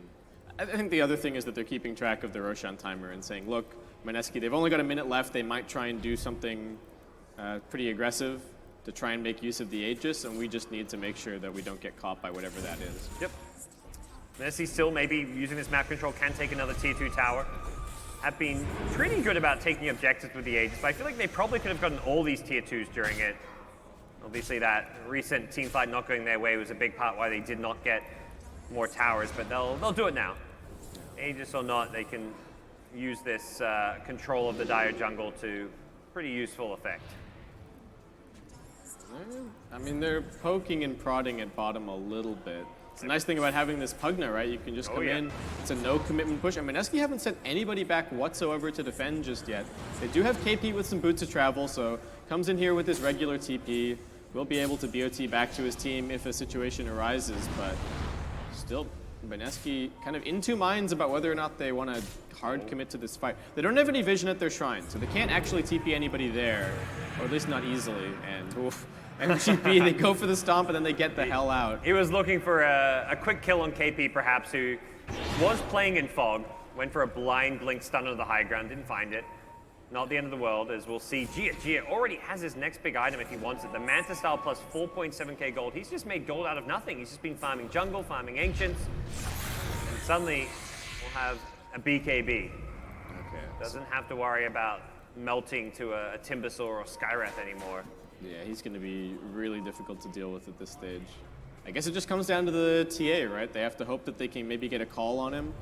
I think the other thing is that they're keeping track of the Roshan timer and saying, look, Mineski, they've only got a minute left. They might try and do something pretty aggressive to try and make use of the Aegis, and we just need to make sure that we don't get caught by whatever that is. Yep. Mineski still maybe using this map control can take another tier 2 tower. Have been pretty good about taking objectives with the Aegis, but I feel like they probably could have gotten all these tier 2s during it. Obviously that recent team fight not going their way was a big part why they did not get more towers, but they'll do it now. Aegis or not, they can use this control of the dire jungle to pretty useful effect. I mean, they're poking and prodding at bottom a little bit. It's a nice thing about having this Pugna, right? You can just come in. It's a no-commitment push. I mean, Mineski haven't sent anybody back whatsoever to defend just yet. They do have KP with some boots of travel, so comes in here with his regular TP. Will be able to BOT back to his team if a situation arises, but still, Mineski kind of in 2 minds about whether or not they want to hard commit to this fight. They don't have any vision at their shrine, so they can't actually TP anybody there, or at least not easily, and oof. MGB, they go for the stomp and then they get the hell out. He was looking for a quick kill on KP perhaps, who was playing in fog, went for a blind blink stun on the high ground, didn't find it. not the end of the world, as we'll see Gia already has his next big item if he wants it. The Manta style plus 4.7k gold. He's just made gold out of nothing. He's just been farming jungle, farming ancients, and suddenly we'll have a BKB. Okay. Doesn't have to worry about melting to a Timbersaw or Skywrath anymore. Yeah, he's going to be really difficult to deal with at this stage. I guess it just comes down to the TA, right? They have to hope that they can maybe get a call on him,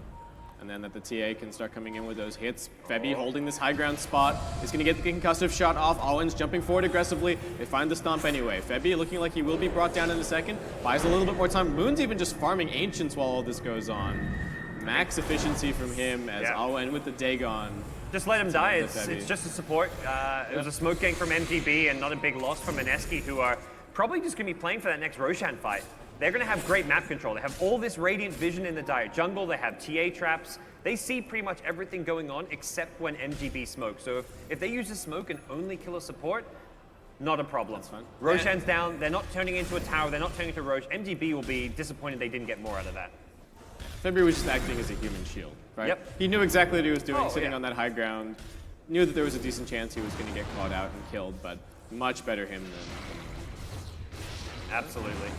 and then that the TA can start coming in with those hits. Febby holding this high ground spot is going to get the concussive shot off. Owens jumping forward aggressively. They find the stomp anyway. Febby looking like he will be brought down in a second. Buys a little bit more time. Moon's even just farming ancients while all this goes on. Max efficiency from him as Owen with the Dagon. Just let him die. It's just a support. It was a smoke gank from MGB and not a big loss from Mineski, who are probably just going to be playing for that next Roshan fight. They're going to have great map control. They have all this radiant vision in the dire jungle. They have TA traps. They see pretty much everything going on except when MGB smokes. So if they use the smoke and only kill a support, not a problem. That's fine. Roshan's down. They're not turning into a tower. They're not turning into Rosh. MGB will be disappointed they didn't get more out of that. Febby was just acting as a human shield, right? Yep. He knew exactly what he was doing, sitting on that high ground. Knew that there was a decent chance he was going to get caught out and killed, but much better him than Absolutely.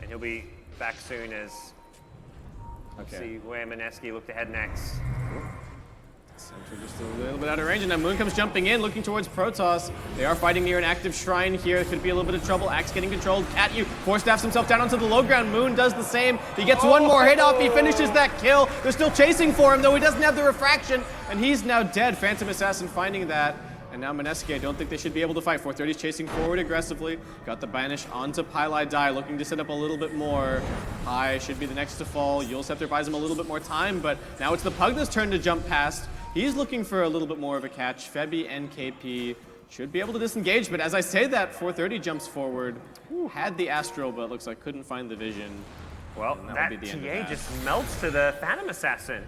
And he'll be back soon as we'll see where Mineski look to head next. Center just a little bit out of range, and now Moon comes jumping in, looking towards Protoss. They are fighting near an active shrine here. It could be a little bit of trouble. Axe getting controlled. Cat-U force-staffs himself down onto the low ground. Moon does the same. He gets one more hit off. He finishes that kill. They're still chasing for him, though he doesn't have the refraction, and he's now dead. Phantom Assassin finding that. And now Mineski, I don't think they should be able to fight. 430's chasing forward aggressively. Got the banish onto Pylai Die, looking to set up a little bit more. High should be the next to fall. Yule Scepter buys him a little bit more time, but now it's the Pugna's turn to jump past. He's looking for a little bit more of a catch. Febby and KP should be able to disengage, but as I say that, 430 jumps forward. Had the Astral, but looks like couldn't find the vision. Well, that TA just melts to the Phantom Assassin.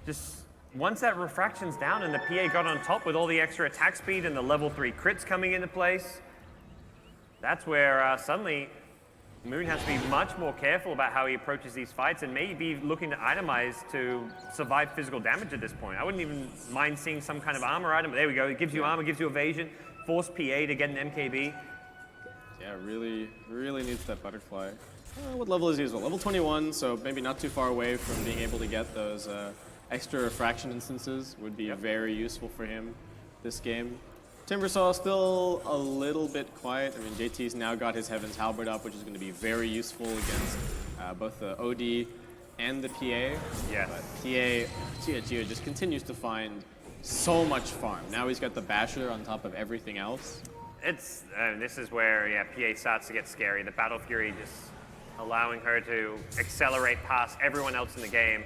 Just once that refraction's down and the PA got on top with all the extra attack speed and the level 3 crits coming into place, that's where suddenly Moon has to be much more careful about how he approaches these fights and maybe looking to itemize to survive physical damage at this point. I wouldn't even mind seeing some kind of armor item, but there we go. It gives you armor, gives you evasion, force PA to get an MKB. Yeah, really needs that butterfly. What level is he as well? Level 21, so maybe not too far away from being able to get those extra refraction instances. Would be very useful for him this game. Timbersaw still a little bit quiet. I mean, JT's now got his Heaven's Halberd up, which is going to be very useful against both the OD and the PA. Yes. But Gio just continues to find so much farm. Now he's got the Basher on top of everything else. It's this is where PA starts to get scary. The Battle Fury just allowing her to accelerate past everyone else in the game.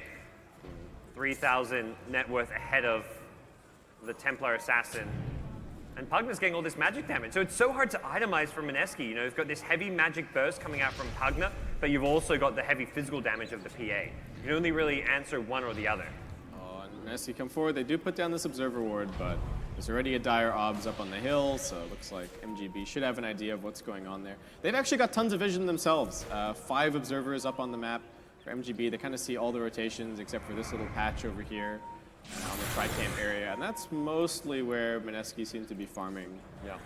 3,000 net worth ahead of the Templar Assassin. And Pugna's getting all this magic damage. So it's so hard to itemize from Mineski. You know, you've got this heavy magic burst coming out from Pugna, but you've also got the heavy physical damage of the PA. You can only really answer one or the other. Oh, and Mineski come forward. They do put down this Observer Ward, but there's already a dire obs up on the hill, so it looks like MGB should have an idea of what's going on there. They've actually got tons of vision themselves. 5 observers up on the map for MGB. They kind of see all the rotations except for this little patch over here on the tri-camp area, and that's mostly where Mineski seems to be farming. Yeah.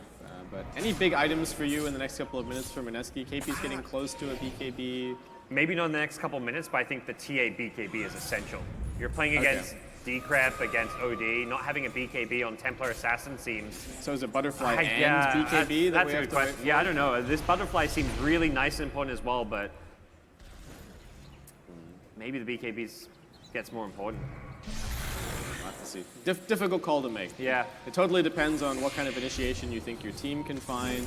But any big items for you in the next couple of minutes for Mineski? KP's getting close to a BKB. Maybe not in the next couple of minutes, but I think the TA BKB is essential. You're playing against Decrep, against OD. Not having a BKB on Templar Assassin seems... So is it Butterfly and BKB that we have to wait for? Yeah, I don't know. This Butterfly seems really nice and important as well, but maybe the BKB gets more important. We'll have to see. Difficult call to make. Yeah. It totally depends on what kind of initiation you think your team can find.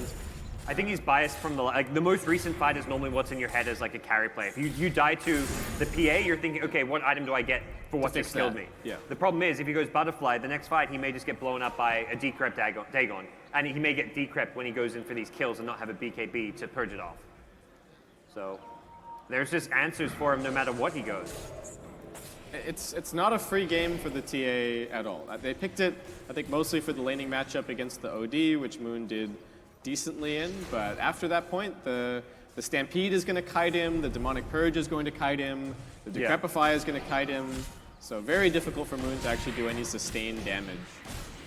I think he's biased from the most recent fight is normally what's in your head as like a carry play. If you die to the PA, you're thinking, okay, what item do I get for what just killed me? Yeah. The problem is if he goes Butterfly, the next fight he may just get blown up by a Decrep Dagon. And he may get Decrep when he goes in for these kills and not have a BKB to purge it off. So there's just answers for him no matter what he goes. It's not a free game for the TA at all. They picked it, I think, mostly for the laning matchup against the OD, which Moon did decently in, but after that point, the Stampede is going to kite him, the Demonic Purge is going to kite him, the Decrepify is going to kite him, so very difficult for Moon to actually do any sustained damage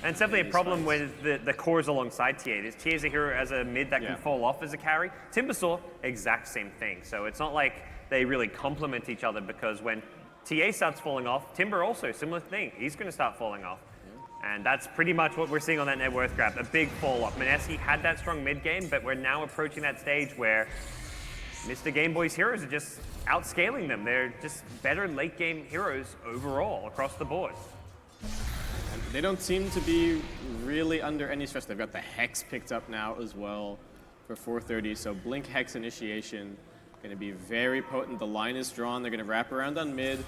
And it's definitely a these problem fights. with the cores alongside TA. TA is a hero as a mid that can fall off as a carry. Timbersaw, exact same thing. So it's not like they really complement each other, because when TA starts falling off, Timber also, similar thing. He's going to start falling off. And that's pretty much what we're seeing on that net worth graph, a big fall off. Mineski had that strong mid game, but we're now approaching that stage where Mr. Game Boy's heroes are just outscaling them. They're just better late game heroes overall across the board. And they don't seem to be really under any stress. They've got the Hex picked up now as well for 430. So Blink Hex initiation going to be very potent. The line is drawn. They're going to wrap around on mid.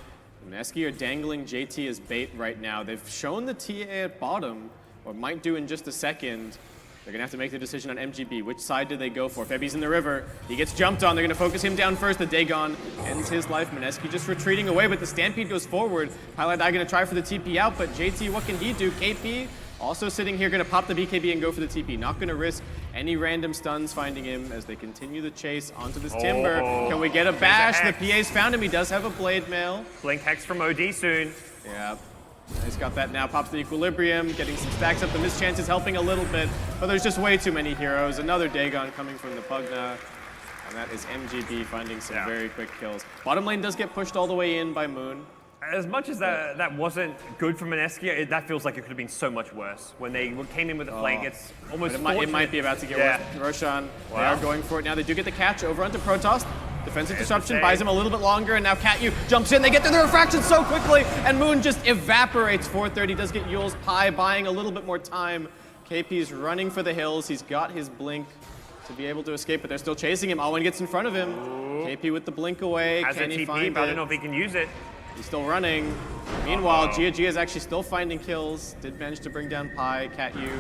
Mineski are dangling JT as bait right now. They've shown the TA at bottom, or might do in just a second. They're gonna have to make the decision on MGB. Which side do they go for? Febby's in the river. He gets jumped on. They're gonna focus him down first. The Dagon ends his life. Mineski just retreating away, but the Stampede goes forward. Pilot Eye gonna try for the TP out, but JT, what can he do? KP also sitting here, gonna pop the BKB and go for the TP. Not gonna risk any random stuns finding him as they continue the chase onto this Timber. Can we get a bash? The PA's found him. He does have a Blade Mail. Blink Hex from OD soon. Yeah. He's got that now, pops the Equilibrium, getting some stacks up. The mischance is helping a little bit, but there's just way too many heroes. Another Dagon coming from the Pugna, and that is MGB finding some very quick kills. Bottom lane does get pushed all the way in by Moon. As much as that wasn't good for Mineski, that feels like it could have been so much worse. When they came in with the flank, it's almost it might be about to get worse. Roshan, they are going for it now. They do get the catch over onto Protoss. Defensive disruption buys him a little bit longer, and now Catyu jumps in. They get through the refraction so quickly, and Moon just evaporates. 430 does get Yule's Pie, buying a little bit more time. KP's running for the hills. He's got his blink to be able to escape, but they're still chasing him. Owen gets in front of him. KP with the blink away. Has Can a he TP, find but I it? don't know if he can use it. He's still running. Meanwhile, GoDz is actually still finding kills. Did manage to bring down Pi. Catyu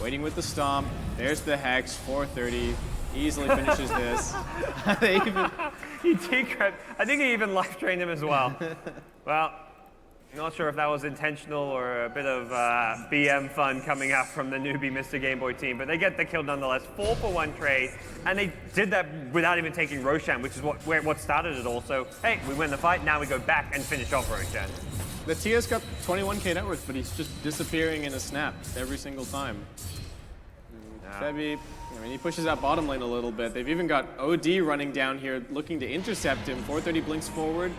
waiting with the stomp. There's the Hex. 430 easily finishes this. He decrypt. I think he even life trained him as well. Well, not sure if that was intentional or a bit of BM fun coming out from the newbie Mr. Game Boy team, but they get the kill nonetheless. 4-for-1 trade, and they did that without even taking Roshan, which is what started it all. So, hey, we win the fight, now we go back and finish off Roshan. The Tia's got 21k net worth, but he's just disappearing in a snap every single time. Febby, I mean, he pushes out bottom lane a little bit. They've even got OD running down here looking to intercept him. 430 blinks forward.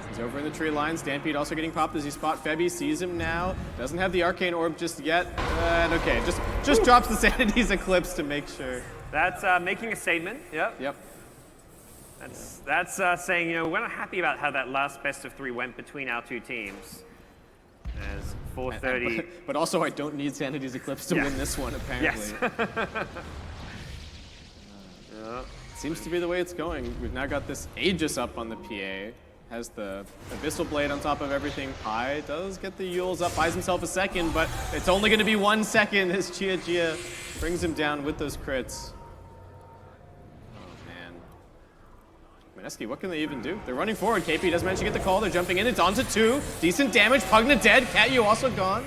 He's over in the tree line. Stampede also getting popped as he spot Febby. Sees him now. Doesn't have the Arcane Orb just yet. And okay, just drops the Sanity's Eclipse to make sure. That's making a statement. Yep. That's saying, you know, we're not happy about how that last best of 3 went between our two teams. As 430. But also, I don't need Sanity's Eclipse to win this one, apparently. Yes. Seems to be the way it's going. We've now got this Aegis up on the PA. Has the Abyssal Blade on top of everything. Pi does get the Yules up, buys himself a second, but it's only going to be 1 second as Gia brings him down with those crits. Mineski, what can they even do? They're running forward. KP does manage to get the call. They're jumping in. It's on to 2. Decent damage. Pugna dead. Catyu also gone.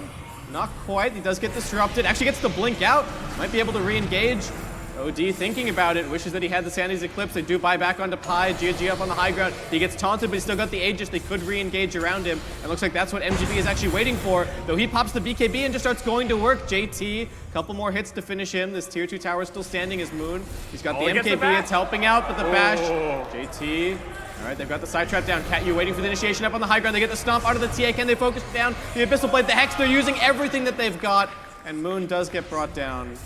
Not quite. He does get disrupted. Actually gets the blink out. Might be able to re-engage. OD thinking about it. Wishes that he had the Sanity's Eclipse. They do buy back onto Pi. Gia up on the high ground. He gets taunted, but he's still got the Aegis. They could re-engage around him. It looks like that's what MGB is actually waiting for. Though he pops the BKB and just starts going to work. JT, couple more hits to finish him. This tier 2 tower is still standing as Moon. He's got the MKB. It's helping out, but the bash. JT. All right, they've got the side trap down. Catyu waiting for the initiation up on the high ground. They get the stomp out of the TA. Can they focus down? The Abyssal Blade, the Hex. They're using everything that they've got, and Moon does get brought down.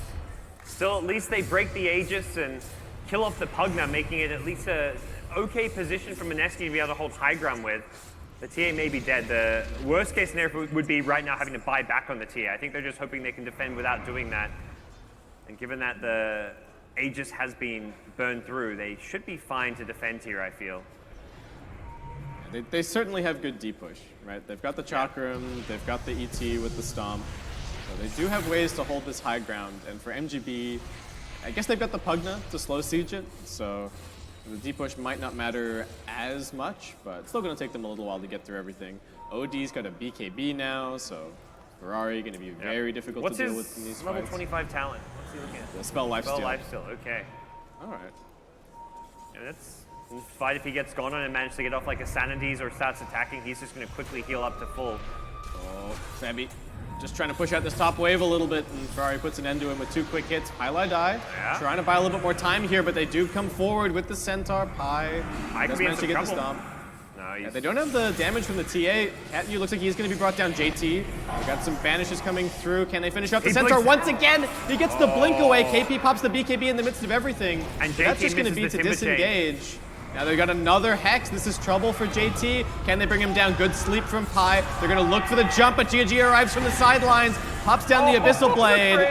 Still, at least they break the Aegis and kill off the Pugna, making it at least a okay position for Mineski to be able to hold high ground with. The TA may be dead. The worst case scenario would be right now having to buy back on the TA. I think they're just hoping they can defend without doing that. And given that the Aegis has been burned through, they should be fine to defend here, I feel. They certainly have good D-push, right? They've got the Chakram, they've got the ET with the Stomp. So they do have ways to hold this high ground, and for MGB, I guess they've got the Pugna to slow siege it, so the D-push might not matter as much, but it's still going to take them a little while to get through everything. OD's got a BKB now, so Ferrari going to be very difficult to deal with in these What's his level fights. 25 talent? What's he looking at? The Spell Lifesteal. Spell Lifesteal, okay. All right. And that's fight if he gets gone on and manages to get off like a Sanity's or starts attacking, he's just going to quickly heal up to full. Oh, Fabby just trying to push out this top wave a little bit, and Ferrari puts an end to him with 2 quick hits. Pylai die, trying to buy a little bit more time here, but they do come forward with the Centaur. Pi does manage to get the stomp. Yeah, they don't have the damage from the TA. Catyu looks like he's going to be brought down. JT, we got some banishes coming through. Can they finish up the Centaur once again? He gets the blink away. KP pops the BKB in the midst of everything. And that's just going to be to disengage. Now they've got another Hex. This is trouble for JT. Can they bring him down? Good sleep from Pi. They're going to look for the jump, but GoDz arrives from the sidelines, pops down the Abyssal Blade.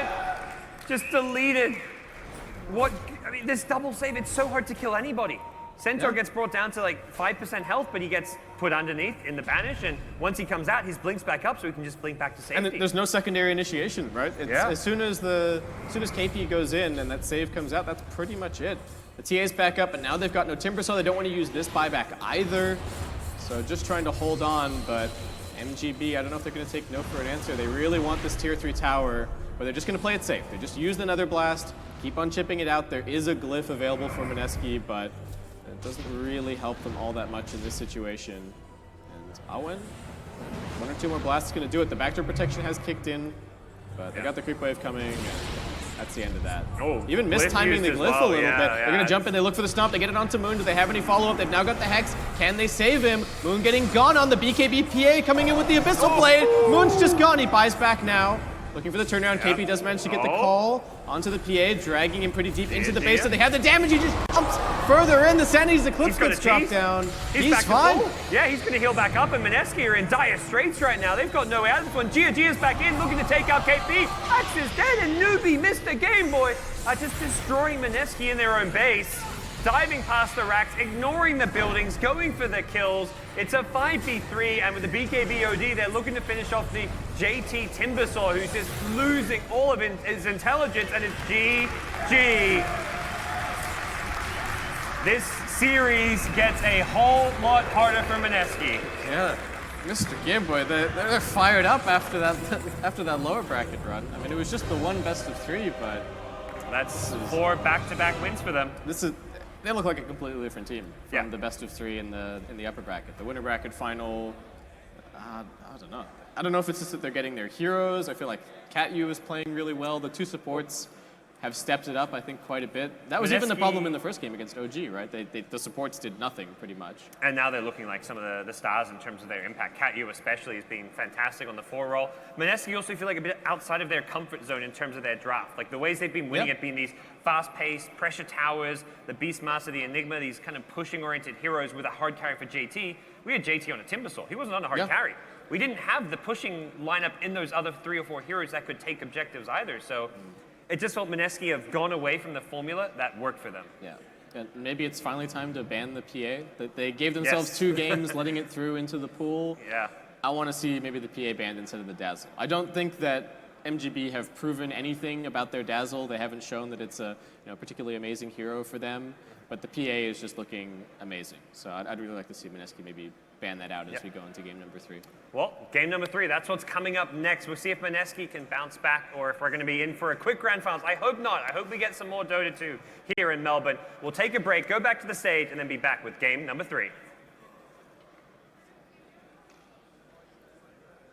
Just deleted. What? I mean, this double save, it's so hard to kill anybody. Centaur gets brought down to like 5% health, but he gets put underneath in the banish, and once he comes out, he blinks back up, so he can just blink back to safety. And there's no secondary initiation, right? As soon as KP goes in and that save comes out, that's pretty much it. The TA's back up, and now they've got no Timber, so they don't want to use this buyback either. So just trying to hold on, but MGB, I don't know if they're going to take no for an answer. They really want this tier 3 tower, but they're just going to play it safe. They just use the Nether Blast, keep on chipping it out. There is a glyph available for Mineski, but it doesn't really help them all that much in this situation. And Awen, 1 or 2 more blasts is going to do it. The backdoor protection has kicked in, but they got the creep wave coming. And that's the end of that. Even mistiming the glyph a little bit. They're going to jump in, they look for the stomp, they get it onto Moon. Do they have any follow-up? They've now got the Hex. Can they save him? Moon getting gone on the BKB PA, coming in with the Abyssal Blade. Moon's just gone, he buys back now. Looking for the turnaround, KP does manage to get the call onto the PA, dragging him pretty deep into the base, so they have the damage, he just jumps further in, the Sanity's Eclipse gets dropped down. He's fine. Yeah, he's going to heal back up, and Mineski are in dire straits right now. They've got no way out of this one. GoDz is back in, looking to take out KP. Axe is dead, and Newbee missed the Game Boy. Just destroying Mineski in their own base. Diving past the racks, ignoring the buildings, going for the kills. It's a 5v3, and with the BKB OD, they're looking to finish off the JT Timbersaw, who's just losing all of his intelligence, and it's GG. This series gets a whole lot harder for Mineski. Yeah, Mr. Game Boy, they're fired up after that lower bracket run. I mean, it was just the one best of 3, but that's 4 back-to-back wins for them. They look like a completely different team from the best of 3 in the upper bracket. The winner bracket final, I don't know. I don't know if it's just that they're getting their heroes. I feel like Catyu is playing really well. The 2 supports have stepped it up, I think, quite a bit. That was even the problem in the first game against OG, right? The supports did nothing, pretty much. And now they're looking like some of the stars in terms of their impact. Catyu especially has been fantastic on the 4 roll. Mineski also feel like a bit outside of their comfort zone in terms of their draft. Like the ways they've been winning it being these fast-paced, pressure towers, the Beastmaster, the Enigma, these kind of pushing-oriented heroes with a hard carry for JT. We had JT on a Timbersaw. He wasn't on a hard carry. We didn't have the pushing lineup in those other 3 or 4 heroes that could take objectives either. So it just felt Mineski have gone away from the formula that worked for them. Yeah. And maybe it's finally time to ban the PA. That they gave themselves 2 games, letting it through into the pool. Yeah. I want to see maybe the PA banned instead of the Dazzle. I don't think that MGB have proven anything about their Dazzle. They haven't shown that it's a particularly amazing hero for them. But the PA is just looking amazing. So I'd really like to see Mineski maybe ban that out as we go into game number 3. Well, game number 3, that's what's coming up next. We'll see if Mineski can bounce back or if we're going to be in for a quick grand finals. I hope not. I hope we get some more Dota 2 here in Melbourne. We'll take a break, go back to the stage, and then be back with game number 3.